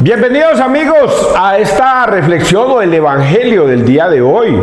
Bienvenidos amigos a esta reflexión o el evangelio del día de hoy.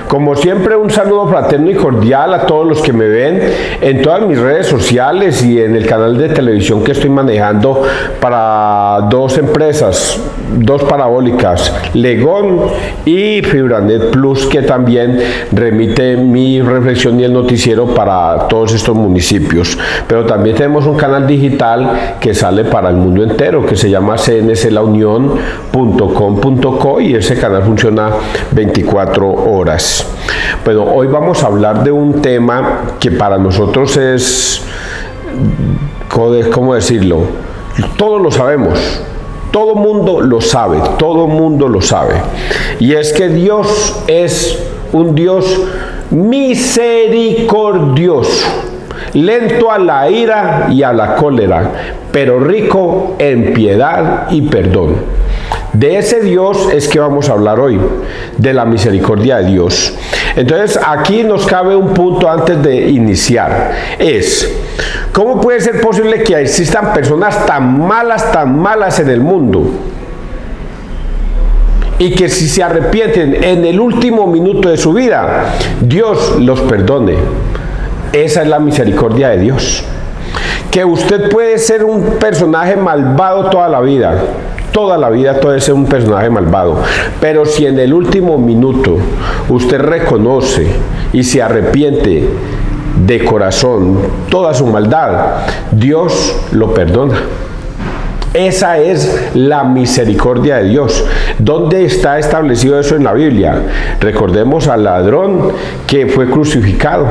Como siempre, un saludo fraterno y cordial a todos los que me ven en todas mis redes sociales y en el canal de televisión que estoy manejando para dos empresas, dos parabólicas, Legón y Fibranet Plus, que también remite mi reflexión y el noticiero para todos estos municipios. Pero también tenemos un canal digital que sale para el mundo entero, que se llama cnclaunion.com.co, y ese canal funciona 24 horas. Bueno, hoy vamos a hablar de un tema que para nosotros es, ¿cómo decirlo? Todos lo sabemos. Todo mundo lo sabe, todo mundo lo sabe. Y es que Dios es un Dios misericordioso, lento a la ira y a la cólera, pero rico en piedad y perdón. De ese Dios es que vamos a hablar hoy, de la misericordia de Dios. Entonces aquí nos cabe un punto antes de iniciar, es: ¿cómo puede ser posible que existan personas tan malas en el mundo? Y que si se arrepienten en el último minuto de su vida, Dios los perdone. Esa es la misericordia de Dios. Que usted puede ser un personaje malvado toda la vida puede ser un personaje malvado, pero si en el último minuto usted reconoce y se arrepiente de corazón toda su maldad, Dios lo perdona. Esa es la misericordia de Dios. ¿Dónde está establecido eso en la Biblia? Recordemos al ladrón que fue crucificado.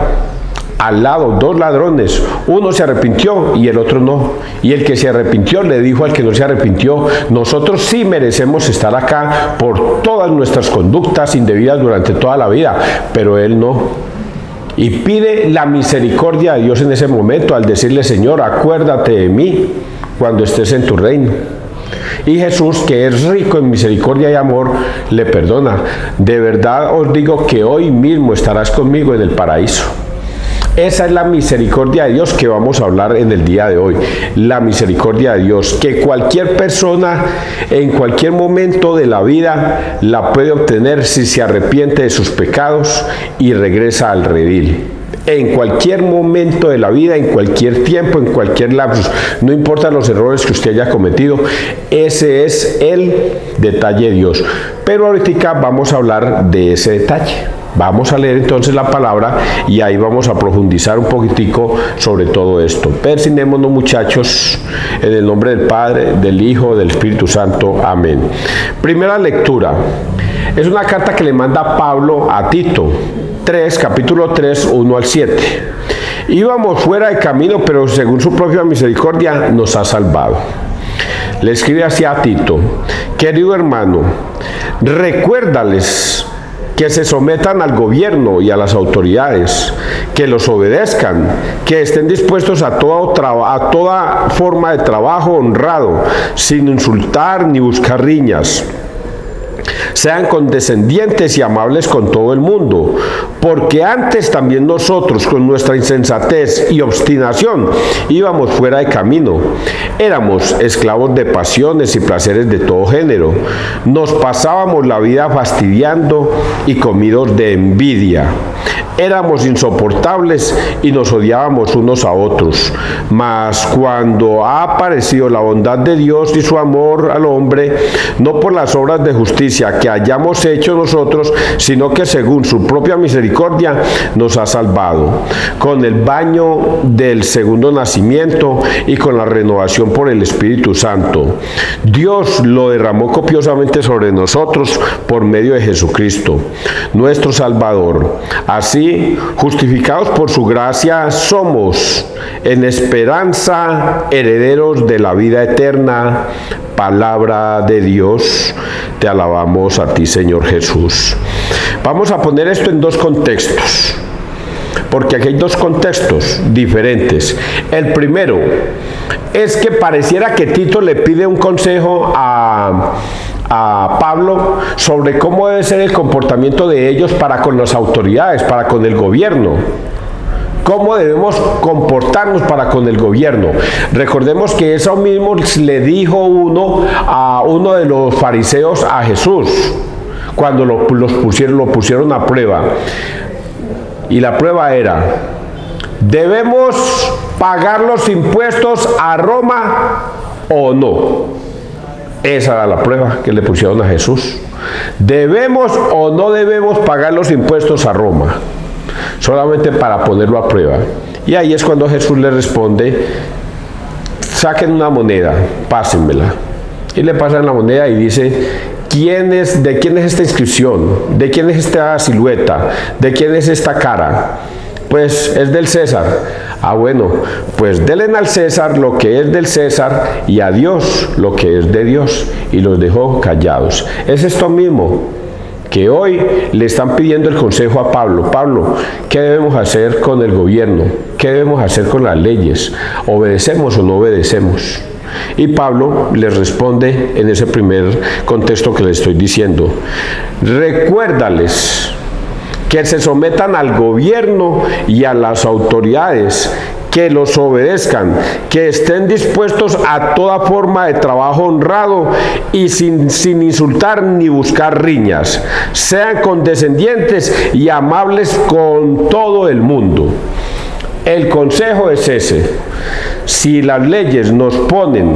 Al lado, dos ladrones, uno se arrepintió y el otro no. Y el que se arrepintió le dijo al que no se arrepintió: nosotros sí merecemos estar acá por todas nuestras conductas indebidas durante toda la vida, pero él no. Y pide la misericordia de Dios en ese momento al decirle: Señor, acuérdate de mí cuando estés en tu reino. Y Jesús, que es rico en misericordia y amor, le perdona. De verdad os digo que hoy mismo estarás conmigo en el paraíso. Esa es la misericordia de Dios que vamos a hablar en el día de hoy. La misericordia de Dios, que cualquier persona en cualquier momento de la vida la puede obtener si se arrepiente de sus pecados y regresa al redil. En cualquier momento de la vida, en cualquier tiempo, en cualquier lapsus, no importa los errores que usted haya cometido, ese es el detalle de Dios. Pero ahorita vamos a hablar de ese detalle. Vamos a leer entonces la palabra y ahí vamos a profundizar un poquitico sobre todo esto. Persinémonos, muchachos, en el nombre del Padre, del Hijo, del Espíritu Santo. Amén. Primera lectura. Es una carta que le manda Pablo a Tito. Capítulo 3, 1 al 7. Íbamos fuera de camino, pero según su propia misericordia nos ha salvado. Le escribe así a Tito: querido hermano, recuérdales que se sometan al gobierno y a las autoridades, que los obedezcan, que estén dispuestos a toda forma de trabajo honrado, sin insultar ni buscar riñas. Sean condescendientes y amables con todo el mundo, porque antes también nosotros, con nuestra insensatez y obstinación, íbamos fuera de camino. Éramos esclavos de pasiones y placeres de todo género. Nos pasábamos la vida fastidiando y comidos de envidia. Éramos insoportables y nos odiábamos unos a otros. Mas cuando ha aparecido la bondad de Dios y su amor al hombre, no por las obras de justicia que hayamos hecho nosotros, sino que según su propia misericordia nos ha salvado, con el baño del segundo nacimiento y con la renovación por el Espíritu Santo. Dios lo derramó copiosamente sobre nosotros por medio de Jesucristo, nuestro Salvador. Así, justificados por su gracia, somos en esperanza herederos de la vida eterna. Palabra de Dios, te alabamos a ti, Señor Jesús. Vamos a poner esto en dos contextos, porque aquí hay dos contextos diferentes. El primero es que pareciera que Tito le pide un consejo a Pablo sobre cómo debe ser el comportamiento de ellos para con las autoridades, para con el gobierno. cómo debemos comportarnos para con el gobierno. Recordemos que eso mismo le dijo a uno de los fariseos a Jesús, cuando lo pusieron a prueba. Y la prueba era: ¿debemos pagar los impuestos a Roma o no? Esa era la prueba que le pusieron a Jesús. ¿Debemos o no debemos pagar los impuestos a Roma? Solamente para ponerlo a prueba. Y ahí es cuando Jesús le responde: saquen una moneda, pásenmela. Y le pasan la moneda y dice: ¿de quién es esta inscripción? ¿De quién es esta silueta? ¿De quién es esta cara? Pues es del César. Ah, bueno, pues denle al César lo que es del César y a Dios lo que es de Dios. Y los dejó callados. Es esto mismo que hoy le están pidiendo el consejo a Pablo. Pablo, ¿qué debemos hacer con el gobierno? ¿Qué debemos hacer con las leyes? ¿Obedecemos o no obedecemos? Y Pablo les responde en ese primer contexto que les estoy diciendo: recuérdales que se sometan al gobierno y a las autoridades, que los obedezcan, que estén dispuestos a toda forma de trabajo honrado y sin insultar ni buscar riñas. Sean condescendientes y amables con todo el mundo. El consejo es ese: si las leyes nos ponen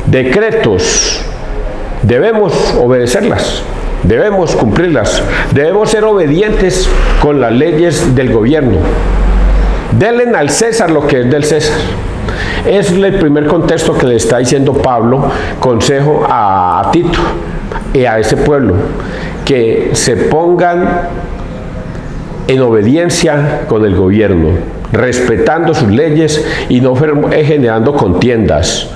decretos, debemos obedecerlas. Debemos cumplirlas, debemos ser obedientes con las leyes del gobierno. Denle al César lo que es del César. Es el primer contexto que le está diciendo Pablo, consejo a Tito y a ese pueblo, que se pongan en obediencia con el gobierno, respetando sus leyes y no generando contiendas.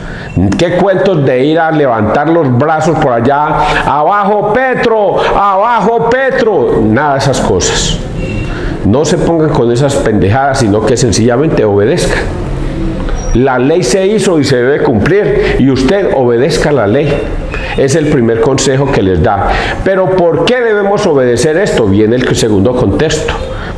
¿Qué cuentos de ir a levantar los brazos por allá? ¡Abajo Petro! ¡Abajo Petro! Nada de esas cosas. No se pongan con esas pendejadas, sino que sencillamente obedezcan. La ley se hizo y se debe cumplir, y usted obedezca la ley. Es el primer consejo que les da. Pero ¿por qué debemos obedecer esto? Viene el segundo contexto.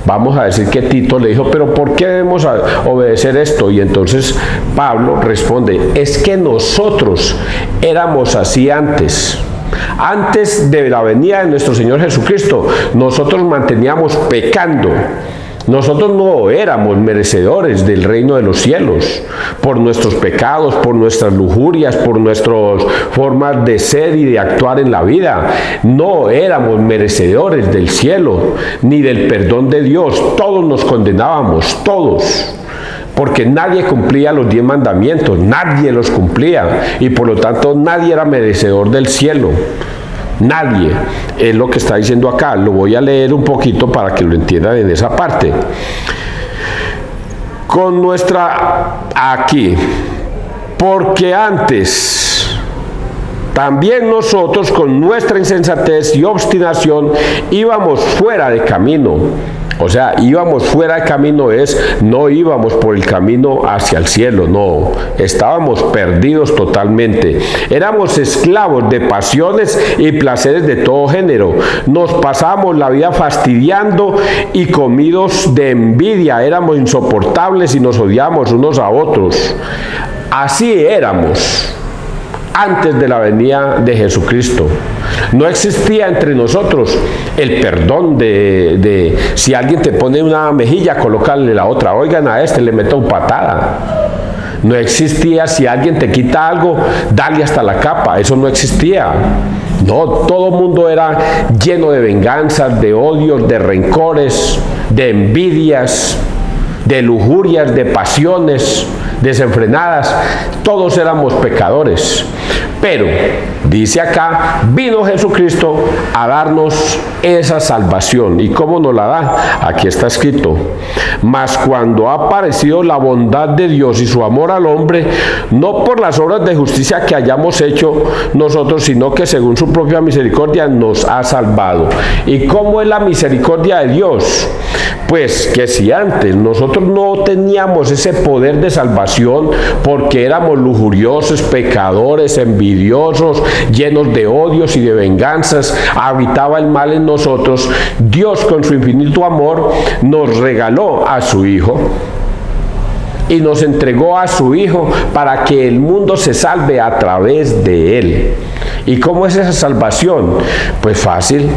Vamos a decir que Tito le dijo: pero ¿por qué debemos obedecer esto? Y entonces Pablo responde: es que nosotros éramos así antes. Antes de la venida de nuestro Señor Jesucristo, nosotros manteníamos pecando. Nosotros no éramos merecedores del reino de los cielos por nuestros pecados, por nuestras lujurias, por nuestras formas de ser y de actuar en la vida. No éramos merecedores del cielo ni del perdón de Dios. Todos nos condenábamos, todos. Porque nadie cumplía los 10 mandamientos, nadie los cumplía, y por lo tanto nadie era merecedor del cielo. Nadie. Es lo que está diciendo acá. Lo voy a leer un poquito para que lo entiendan en esa parte. Aquí. Porque antes también nosotros, con nuestra insensatez y obstinación, íbamos fuera de camino. O sea, íbamos fuera de camino no íbamos por el camino hacia el cielo, no, estábamos perdidos totalmente. Éramos esclavos de pasiones y placeres de todo género. Nos pasábamos la vida fastidiando y comidos de envidia. Éramos insoportables y nos odiamos unos a otros. Así éramos antes de la venida de Jesucristo. No existía entre nosotros el perdón de si alguien te pone una mejilla, colócale la otra. Oigan, a este le meto patada. No existía si alguien te quita algo, dale hasta la capa. Eso no existía. No, todo el mundo era lleno de venganzas, de odios, de rencores, de envidias, de lujurias, de pasiones desenfrenadas. Todos éramos pecadores. Pero, dice acá, vino Jesucristo a darnos esa salvación. ¿Y cómo nos la da? Aquí está escrito: mas cuando ha aparecido la bondad de Dios y su amor al hombre, no por las obras de justicia que hayamos hecho nosotros, sino que según su propia misericordia nos ha salvado. ¿Y cómo es la misericordia de Dios? Pues que si antes nosotros no teníamos ese poder de salvación porque éramos lujuriosos, pecadores, envidiosos, llenos de odios y de venganzas, habitaba el mal en nosotros, Dios con su infinito amor nos regaló a su Hijo. Y nos entregó a su Hijo para que el mundo se salve a través de Él. ¿Y cómo es esa salvación? Pues fácil.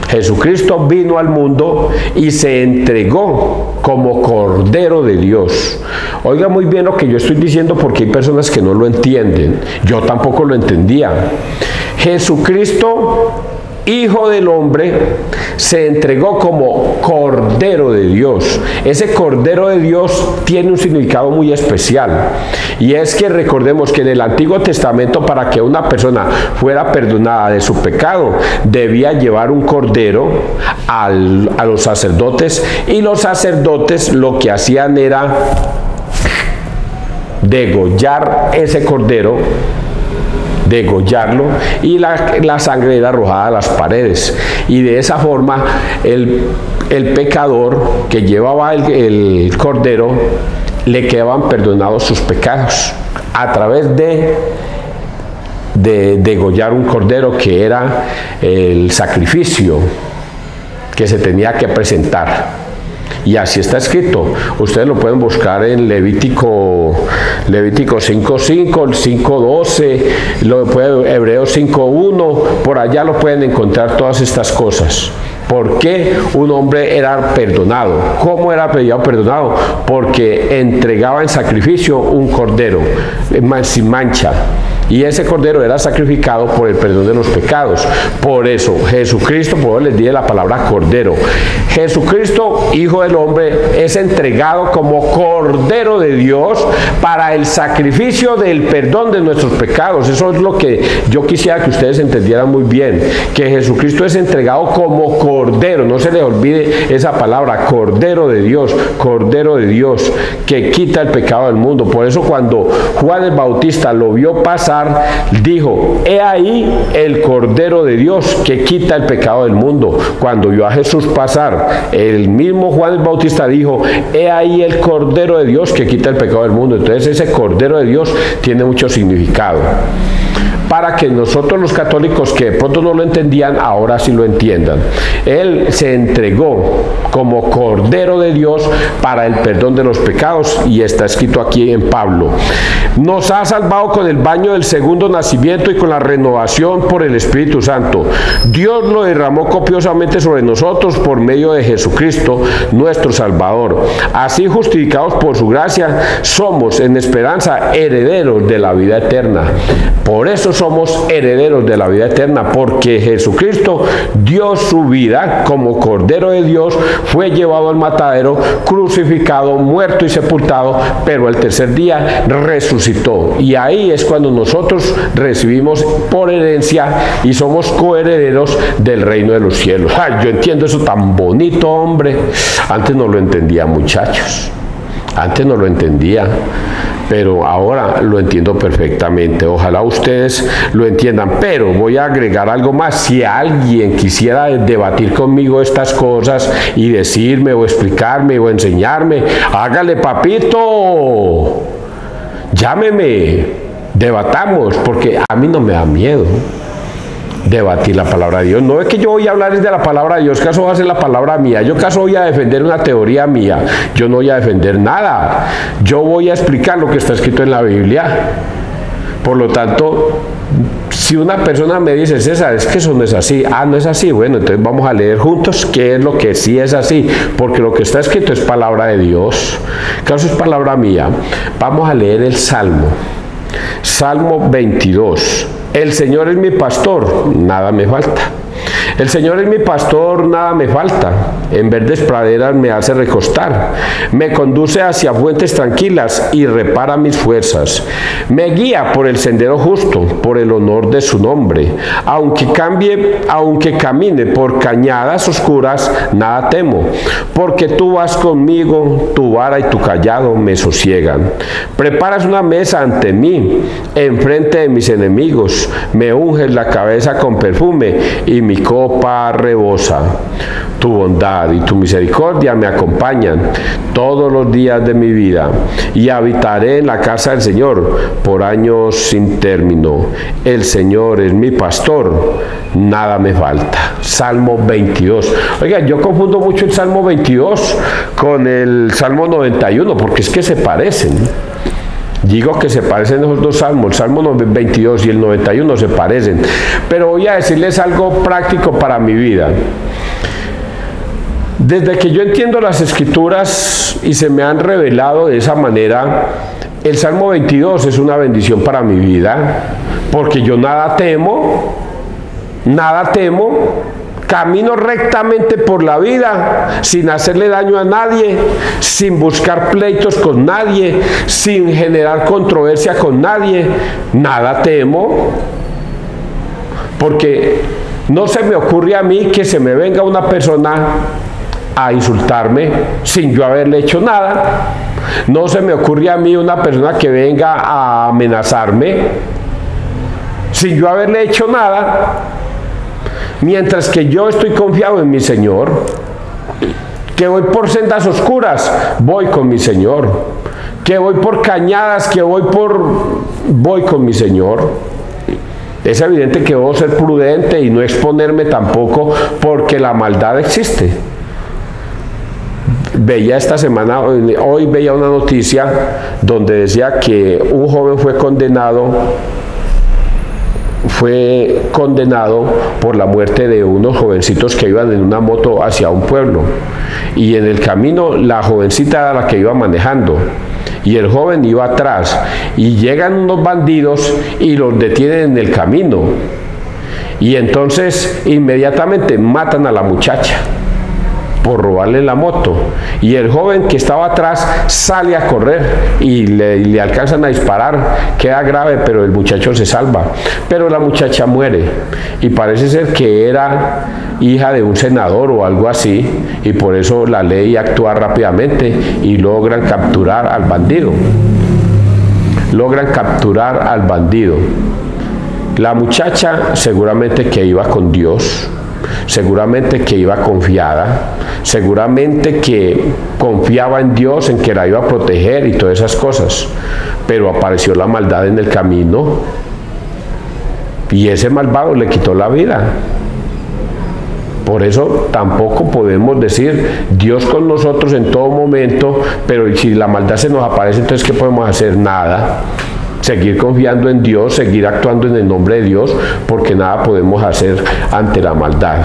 Jesucristo vino al mundo y se entregó como Cordero de Dios. Oiga muy bien lo que yo estoy diciendo porque hay personas que no lo entienden. Yo tampoco lo entendía. Jesucristo, Hijo del hombre, se entregó como Cordero de Dios. Ese Cordero de Dios tiene un significado muy especial. Y es que recordemos que en el Antiguo Testamento, para que una persona fuera perdonada de su pecado, debía llevar un cordero a los sacerdotes. Y los sacerdotes lo que hacían era degollar ese cordero, degollarlo, y la sangre era arrojada a las paredes, y de esa forma el pecador que llevaba el cordero le quedaban perdonados sus pecados a través de degollar un cordero, que era el sacrificio que se tenía que presentar. Y así está escrito. Ustedes lo pueden buscar en Levítico 5:5, 5:12, Hebreos 5:1, por allá lo pueden encontrar todas estas cosas. ¿Por qué un hombre era perdonado? ¿Cómo era perdonado? Porque entregaba en sacrificio un cordero sin mancha. Y ese cordero era sacrificado por el perdón de los pecados. Por eso Jesucristo, por eso les dije la palabra cordero. Jesucristo, Hijo del hombre, es entregado como Cordero de Dios para el sacrificio del perdón de nuestros pecados. Eso es lo que yo quisiera que ustedes entendieran muy bien, que Jesucristo es entregado como Cordero. No se les olvide esa palabra, Cordero de Dios, que quita el pecado del mundo. Por eso cuando Juan el Bautista lo vio pasar, dijo: he ahí el Cordero de Dios que quita el pecado del mundo. Cuando vio a Jesús pasar, el mismo Juan el Bautista dijo: he ahí el Cordero de Dios que quita el pecado del mundo. Entonces ese Cordero de Dios tiene mucho significado. Para que nosotros los católicos que de pronto no lo entendían, ahora sí lo entiendan. Él se entregó como Cordero de Dios para el perdón de los pecados, y está escrito aquí en Pablo: nos ha salvado con el baño del segundo nacimiento y con la renovación por el Espíritu Santo. Dios lo derramó copiosamente sobre nosotros por medio de Jesucristo, nuestro Salvador. Así, justificados por su gracia, somos en esperanza herederos de la vida eterna. Por eso somos herederos de la vida eterna, porque Jesucristo dio su vida como Cordero de Dios, fue llevado al matadero, crucificado, muerto y sepultado, pero el tercer día resucitó. Y ahí es cuando nosotros recibimos por herencia y somos coherederos del reino de los cielos. Ay, yo entiendo eso tan bonito, hombre. Antes no lo entendía, muchachos. Antes no lo entendía, pero ahora lo entiendo perfectamente. Ojalá ustedes lo entiendan, pero voy a agregar algo más. Si alguien quisiera debatir conmigo estas cosas y decirme o explicarme o enseñarme, hágale, papito, llámeme, debatamos, porque a mí no me da miedo debatir la palabra de Dios. No es que yo voy a hablar de la palabra de Dios, que acaso va a ser la palabra mía. Yo acaso voy a defender una teoría mía. Yo no voy a defender nada. Yo voy a explicar lo que está escrito en la Biblia. Por lo tanto, si una persona me dice: César, es que eso no es así. Ah, no es así. Bueno, entonces vamos a leer juntos qué es lo que sí es así, porque lo que está escrito es palabra de Dios. ¿Acaso es palabra mía? Vamos a leer el Salmo. Salmo 22. El Señor es mi pastor, nada me falta. El Señor es mi pastor, nada me falta. En verdes praderas me hace recostar. Me conduce hacia fuentes tranquilas y repara mis fuerzas. Me guía por el sendero justo, por el honor de su nombre. Aunque camine por cañadas oscuras, nada temo. Porque tú vas conmigo, tu vara y tu cayado me sosiegan. Preparas una mesa ante mí, enfrente de mis enemigos. Me unges la cabeza con perfume y mi copa copa rebosa. Tu bondad y tu misericordia me acompañan todos los días de mi vida, y habitaré en la casa del Señor por años sin término. El Señor es mi pastor, nada me falta. Salmo 22. Oiga, yo confundo mucho el Salmo 22 con el Salmo 91, porque es que se parecen. Digo que se parecen esos dos salmos, el Salmo 22 y el 91 se parecen. Pero voy a decirles algo práctico para mi vida. Desde que yo entiendo las Escrituras y se me han revelado de esa manera, el Salmo 22 es una bendición para mi vida, porque yo nada temo, camino rectamente por la vida, sin hacerle daño a nadie, sin buscar pleitos con nadie, sin generar controversia con nadie, nada temo, porque no se me ocurre a mí que se me venga una persona a insultarme sin yo haberle hecho nada. No se me ocurre a mí una persona que venga a amenazarme sin yo haberle hecho nada. Mientras que yo estoy confiado en mi Señor, que voy por sendas oscuras, voy con mi Señor, que voy por cañadas, que voy con mi Señor. Es evidente que debo ser prudente y no exponerme tampoco, porque la maldad existe. Veía esta semana, hoy veía una noticia donde decía que un joven fue condenado por la muerte de unos jovencitos que iban en una moto hacia un pueblo, y en el camino la jovencita era la que iba manejando y el joven iba atrás, y llegan unos bandidos y los detienen en el camino, y entonces inmediatamente matan a la muchacha por robarle la moto, y el joven que estaba atrás sale a correr y le alcanzan a disparar, queda grave, pero el muchacho se salva, pero la muchacha muere, y parece ser que era hija de un senador o algo así, y por eso la ley actúa rápidamente y logran capturar al bandido. La muchacha seguramente que iba con Dios, seguramente que iba confiada, seguramente que confiaba en Dios, en que la iba a proteger y todas esas cosas, pero apareció la maldad en el camino y ese malvado le quitó la vida. Por eso tampoco podemos decir Dios con nosotros en todo momento, pero si la maldad se nos aparece, entonces ¿qué podemos hacer? Nada. Seguir confiando en Dios, seguir actuando en el nombre de Dios, porque nada podemos hacer ante la maldad.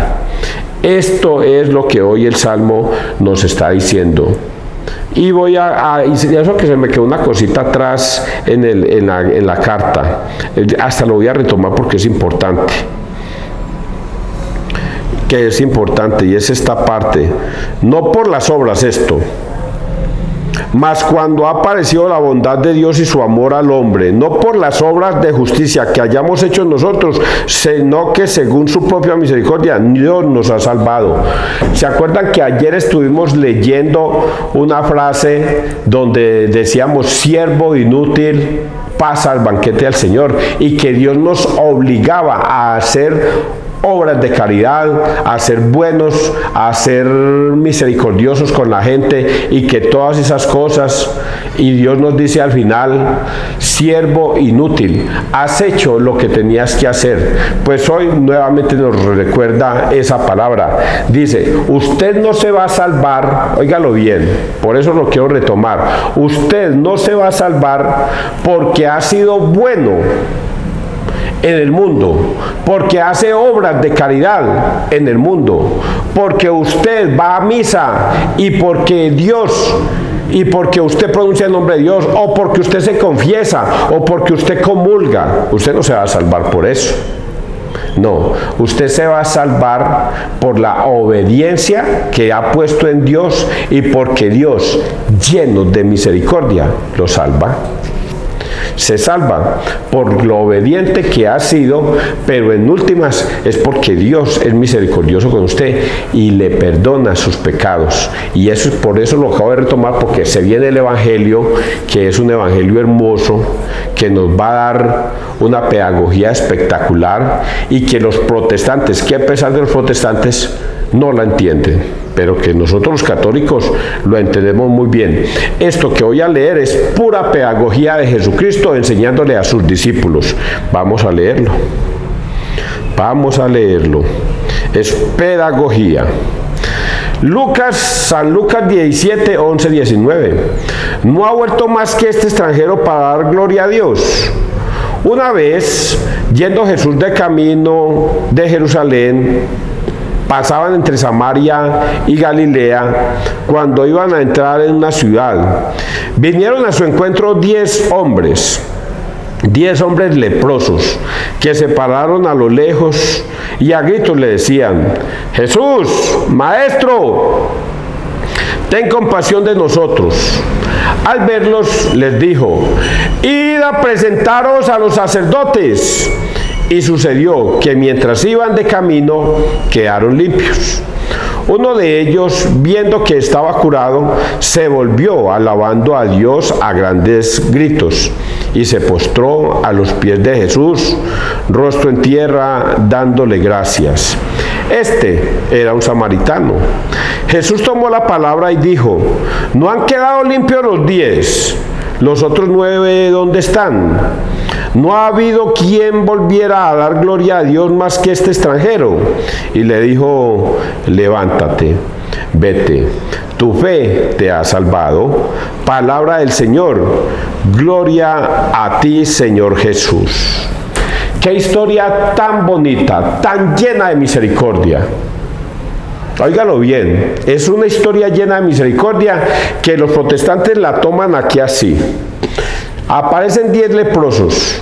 Esto es lo que hoy el Salmo nos está diciendo. Y voy y eso que se me quedó una cosita atrás en la carta. Hasta lo voy a retomar porque es importante. Que es importante, y es esta parte. No por las obras esto, mas cuando ha aparecido la bondad de Dios y su amor al hombre, no por las obras de justicia que hayamos hecho nosotros, sino que según su propia misericordia, Dios nos ha salvado. ¿Se acuerdan que ayer estuvimos leyendo una frase donde decíamos, siervo inútil, pasa al banquete del Señor, y que Dios nos obligaba a hacer obras de caridad, a ser buenos, a ser misericordiosos con la gente, y que todas esas cosas, y Dios nos dice al final, siervo inútil, has hecho lo que tenías que hacer. Pues hoy nuevamente nos recuerda esa palabra. Dice, usted no se va a salvar, óigalo bien, por eso lo quiero retomar, usted no se va a salvar porque ha sido bueno en el mundo, porque hace obras de caridad en el mundo, porque usted va a misa y porque usted pronuncia el nombre de Dios, o porque usted se confiesa, o porque usted comulga. Usted no se va a salvar por eso. No, usted se va a salvar por la obediencia que ha puesto en Dios, y porque Dios, lleno de misericordia, lo salva. se salva por lo obediente que ha sido, pero en últimas es porque Dios es misericordioso con usted y le perdona sus pecados. Y eso es por eso lo acabo de retomar, porque se viene el Evangelio, que es un Evangelio hermoso, que nos va a dar una pedagogía espectacular y que los protestantes, que a pesar de los protestantes, no la entienden, pero que nosotros los católicos lo entendemos muy bien. Esto que voy a leer es pura pedagogía de Jesucristo enseñándole a sus discípulos. Vamos a leerlo. Vamos a leerlo. Es pedagogía. San Lucas 17, 11, 19. No ha vuelto más que este extranjero para dar gloria a Dios. Una vez, yendo Jesús de camino de Jerusalén, pasaban entre Samaria y Galilea. Cuando iban a entrar en una ciudad, vinieron a su encuentro 10 hombres leprosos, que se pararon a lo lejos y a gritos le decían: Jesús, Maestro, ten compasión de nosotros. Al verlos les dijo: id a presentaros a los sacerdotes. Y sucedió que mientras iban de camino quedaron limpios. Uno de ellos, viendo que estaba curado, se volvió alabando a Dios a grandes gritos y se postró a los pies de Jesús, rostro en tierra, dándole gracias. Este era un samaritano. Jesús tomó la palabra y dijo: ¿no han quedado limpios los 10? ¿Los otros 9 dónde están? No ha habido quien volviera a dar gloria a Dios más que este extranjero. Y le dijo: levántate, vete, tu fe te ha salvado. Palabra del Señor. Gloria a ti, Señor Jesús. Qué historia tan bonita, tan llena de misericordia. Óigalo bien, es una historia llena de misericordia que los protestantes la toman aquí así. Aparecen 10 leprosos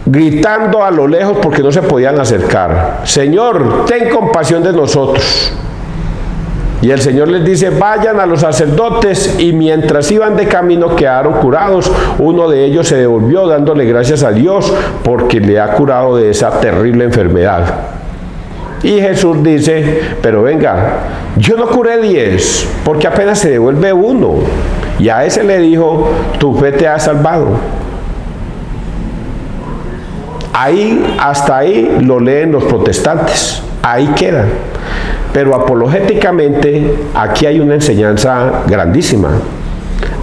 gritando a lo lejos porque no se podían acercar: Señor, ten compasión de nosotros. Y el Señor les dice: vayan a los sacerdotes. Y mientras iban de camino quedaron curados. Uno de ellos se devolvió dándole gracias a Dios porque le ha curado de esa terrible enfermedad. Y Jesús dice: pero venga, yo no curé 10 porque apenas se devuelve uno. Y a ese le dijo: tu fe te ha salvado. Ahí, hasta ahí lo leen los protestantes, ahí queda. Pero apologéticamente aquí hay una enseñanza grandísima,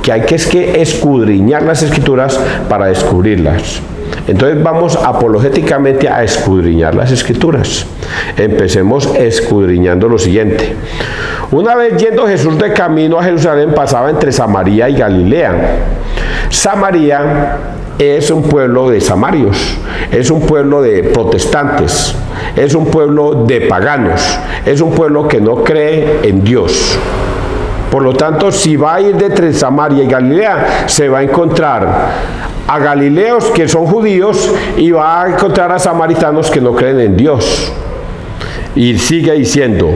que hay que escudriñar las Escrituras para descubrirlas. Entonces vamos apologéticamente a escudriñar las Escrituras. Empecemos escudriñando lo siguiente. Una vez yendo Jesús de camino a Jerusalén, pasaba entre Samaria y Galilea. Samaria es un pueblo de samarios, es un pueblo de protestantes, es un pueblo de paganos, es un pueblo que no cree en Dios. Por lo tanto, si va a ir de entre Samaria y Galilea, se va a encontrar a galileos que son judíos y va a encontrar a samaritanos que no creen en Dios. Y sigue diciendo: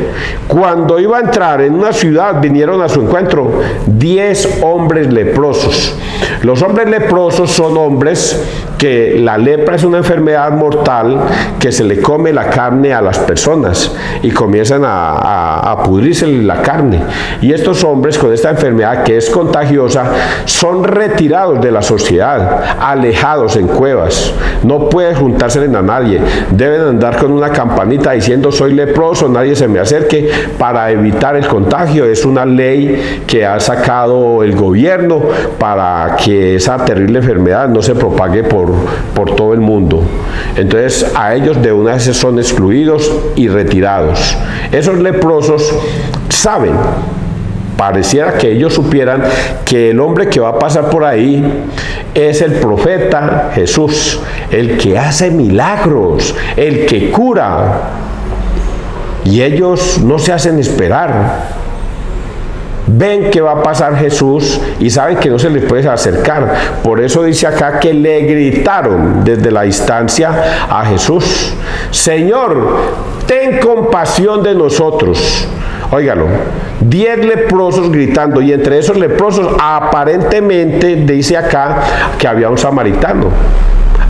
cuando iba a entrar en una ciudad, vinieron a su encuentro 10 hombres leprosos. Los hombres leprosos son hombres que la lepra es una enfermedad mortal que se le come la carne a las personas y comienzan a pudrirse la carne. Y estos hombres con esta enfermedad que es contagiosa son retirados de la sociedad, alejados en cuevas. No puede juntarse a nadie. Deben andar con una campanita diciendo: soy leproso, nadie se me acerque, para evitar el contagio. Es una ley que ha sacado el gobierno para que esa terrible enfermedad no se propague por todo el mundo. Entonces a ellos de una vez son excluidos y retirados. Esos leprosos saben, pareciera que ellos supieran que el hombre que va a pasar por ahí es el profeta Jesús, el que hace milagros, el que cura. Y ellos no se hacen esperar. Ven que va a pasar Jesús y saben que no se les puede acercar. Por eso dice acá que le gritaron desde la distancia a Jesús: Señor, ten compasión de nosotros. óigalo, 10 leprosos gritando, y entre esos leprosos aparentemente dice acá que había un samaritano.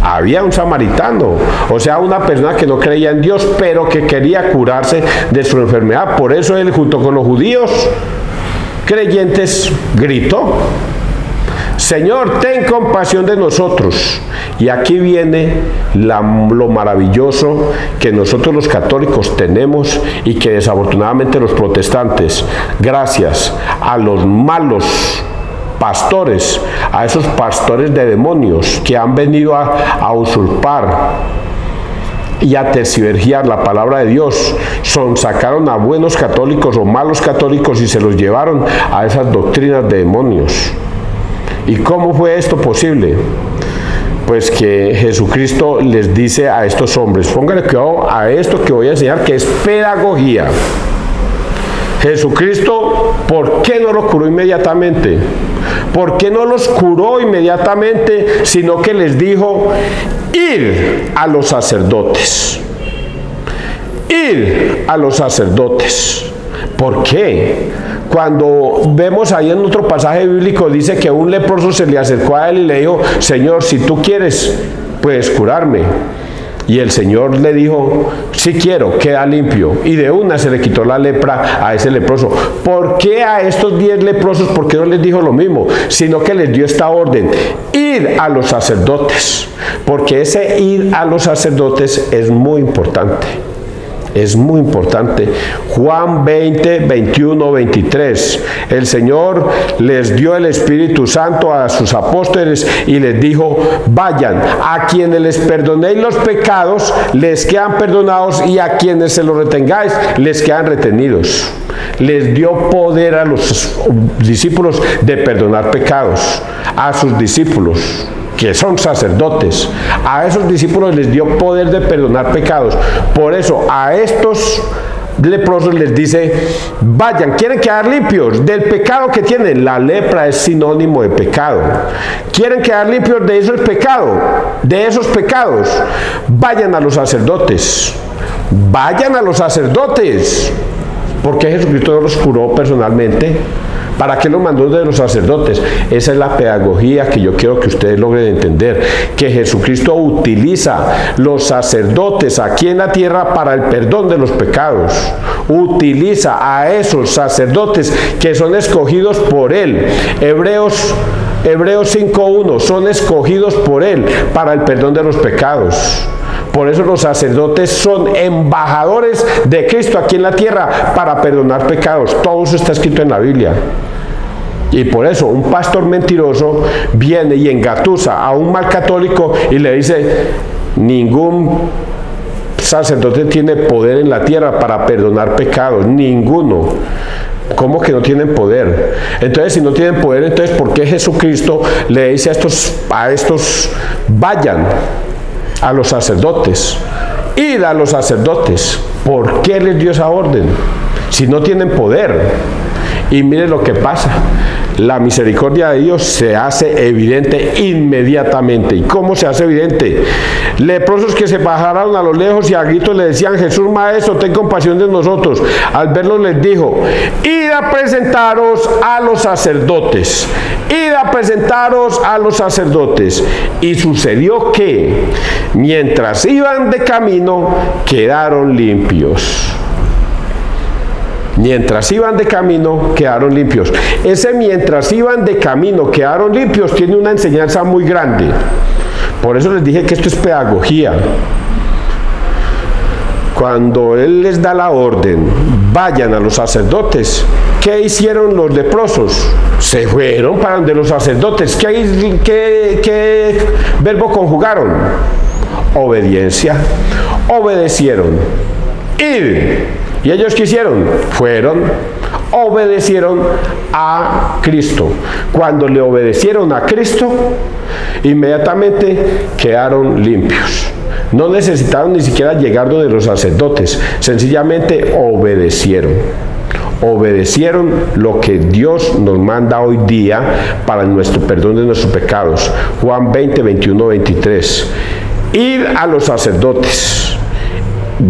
Había un samaritano, o sea, una persona que no creía en Dios, pero que quería curarse de su enfermedad. Por eso él, junto con los judíos creyentes, gritó: Señor, ten compasión de nosotros. Y aquí viene lo maravilloso que nosotros los católicos tenemos y que desafortunadamente los protestantes, gracias a los malos pastores, a esos pastores de demonios que han venido a usurpar y a tergiversar la palabra de Dios, sacaron a buenos católicos o malos católicos y se los llevaron a esas doctrinas de demonios. ¿Y cómo fue esto posible? Pues que Jesucristo les dice a estos hombres, pónganle cuidado a esto que voy a enseñar, que es pedagogía. Jesucristo, ¿por qué no lo curó inmediatamente? ¿Por qué no los curó inmediatamente, sino que les dijo: ir a los sacerdotes? Ir a los sacerdotes. ¿Por qué? Cuando vemos ahí en otro pasaje bíblico, dice que un leproso se le acercó a él y le dijo: Señor, si tú quieres, puedes curarme. Y el Señor le dijo: sí quiero, queda limpio. Y de una se le quitó la lepra a ese leproso. ¿Por qué a estos 10 leprosos? ¿Por qué no les dijo lo mismo? Sino que les dio esta orden: ir a los sacerdotes. Porque ese ir a los sacerdotes es muy importante. Es muy importante. Juan 20, 21, 23. El Señor les dio el Espíritu Santo a sus apóstoles y les dijo: vayan, a quienes les perdonéis los pecados, les quedan perdonados, y a quienes se los retengáis, les quedan retenidos. Les dio poder a los discípulos de perdonar pecados, a sus discípulos que son sacerdotes. A esos discípulos les dio poder de perdonar pecados. Por eso a estos leprosos les dice: vayan, quieren quedar limpios del pecado que tienen. La lepra es sinónimo de pecado. Quieren quedar limpios de esos pecados, vayan a los sacerdotes. Vayan a los sacerdotes. ¿Por qué Jesucristo no los curó personalmente? ¿Para qué lo mandó de los sacerdotes? Esa es la pedagogía que yo quiero que ustedes logren entender, que Jesucristo utiliza los sacerdotes aquí en la tierra para el perdón de los pecados. Utiliza a esos sacerdotes que son escogidos por Él. Hebreos 5:1, son escogidos por Él para el perdón de los pecados. Por eso los sacerdotes son embajadores de Cristo aquí en la tierra para perdonar pecados. Todo eso está escrito en la Biblia. Y por eso un pastor mentiroso viene y engatusa a un mal católico y le dice: ningún sacerdote tiene poder en la tierra para perdonar pecados, ninguno. ¿Cómo que no tienen poder? Entonces, si no tienen poder, entonces ¿por qué Jesucristo le dice a estos vayan a los sacerdotes? Id a los sacerdotes. ¿Por qué les dio esa orden si no tienen poder? Y mire lo que pasa: la misericordia de Dios se hace evidente inmediatamente. ¿Y cómo se hace evidente? Leprosos que se bajaron a lo lejos y a gritos le decían: Jesús, Maestro, ten compasión de nosotros. Al verlos les dijo: id a presentaros a los sacerdotes. Id a presentaros a los sacerdotes. Y sucedió que, mientras iban de camino, quedaron limpios. Mientras iban de camino, quedaron limpios. Ese mientras iban de camino, quedaron limpios, tiene una enseñanza muy grande. Por eso les dije que esto es pedagogía. Cuando Él les da la orden, vayan a los sacerdotes, ¿qué hicieron los leprosos? Se fueron para donde los sacerdotes. ¿Qué verbo conjugaron? Obediencia. Obedecieron. Ir. ¿Y ellos qué hicieron? Obedecieron a Cristo. Cuando le obedecieron a Cristo, inmediatamente quedaron limpios. No necesitaron ni siquiera llegar donde los sacerdotes, sencillamente obedecieron. Obedecieron lo que Dios nos manda hoy día para nuestro perdón de nuestros pecados. Juan 20, 21, 23. Ir a los sacerdotes.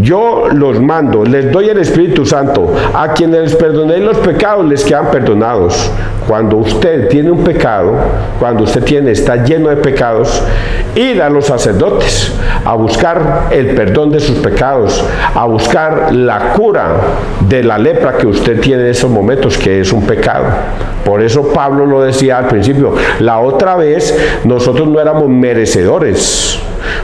yo los mando, les doy el Espíritu Santo. A quienes les perdonéis los pecados, les quedan perdonados. Cuando usted tiene un pecado, cuando usted está lleno de pecados, ir a los sacerdotes a buscar el perdón de sus pecados, a buscar la cura de la lepra que usted tiene en esos momentos, que es un pecado. Por eso Pablo lo decía al principio, la otra vez nosotros no éramos merecedores,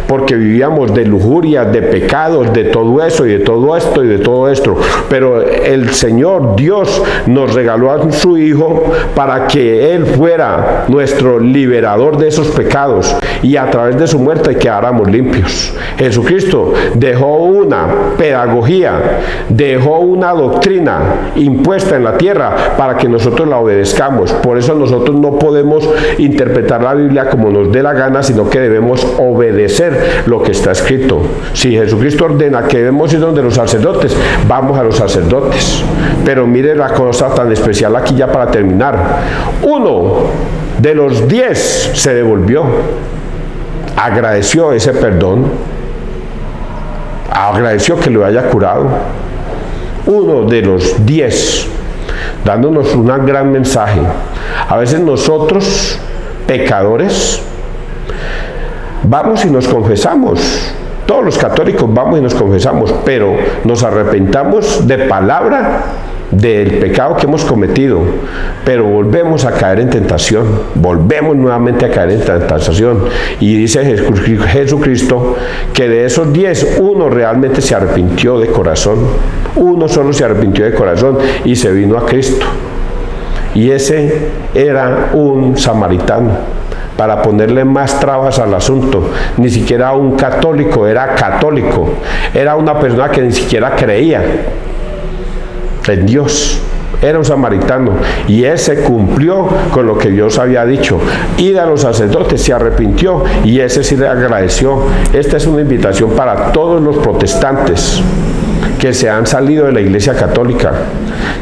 porque vivíamos de lujurias, de pecados, de todo eso y de todo esto y de todo esto, pero el Señor Dios nos regaló a su Hijo para que Él fuera nuestro liberador de esos pecados, y a través de su muerte quedáramos limpios. Jesucristo dejó una pedagogía, dejó una doctrina impuesta en la tierra para que nosotros la obedezcamos. Por eso nosotros no podemos interpretar la Biblia como nos dé la gana, sino que debemos obedecer lo que está escrito. Si Jesucristo ordena que debemos ir donde los sacerdotes, vamos a los sacerdotes. Pero mire la cosa tan especial aquí, ya para terminar. 1 de los 10 se devolvió, agradeció ese perdón, agradeció que lo haya curado. 1 de los 10, dándonos un gran mensaje. A veces nosotros, pecadores, vamos y nos confesamos. Todos los católicos vamos y nos confesamos, pero nos arrepentamos de palabra del pecado que hemos cometido, pero volvemos a caer en tentación, volvemos nuevamente a caer en tentación. Y dice Jesucristo que de esos 10, 1 realmente se arrepintió de corazón, 1 solo se arrepintió de corazón y se vino a Cristo. Y ese era un samaritano, para ponerle más trabas al asunto. Ni siquiera un católico, era católico, era una persona que ni siquiera creía en Dios, era un samaritano, y ese cumplió con lo que Dios había dicho. Id a los sacerdotes, se arrepintió, y ese sí le agradeció. Esta es una invitación para todos los protestantes que se han salido de la Iglesia Católica.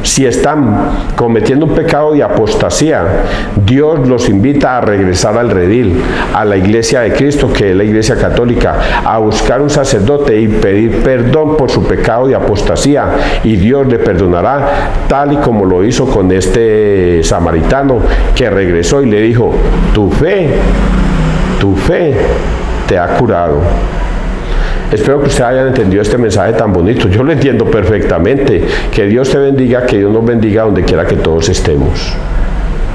Si están cometiendo un pecado de apostasía, Dios los invita a regresar al redil, a la Iglesia de Cristo, que es la Iglesia Católica, a buscar un sacerdote y pedir perdón por su pecado de apostasía, y Dios le perdonará, tal y como lo hizo con este samaritano que regresó y le dijo: tu fe te ha curado. Espero que ustedes hayan entendido este mensaje tan bonito. Yo lo entiendo perfectamente. Que Dios te bendiga, que Dios nos bendiga donde quiera que todos estemos.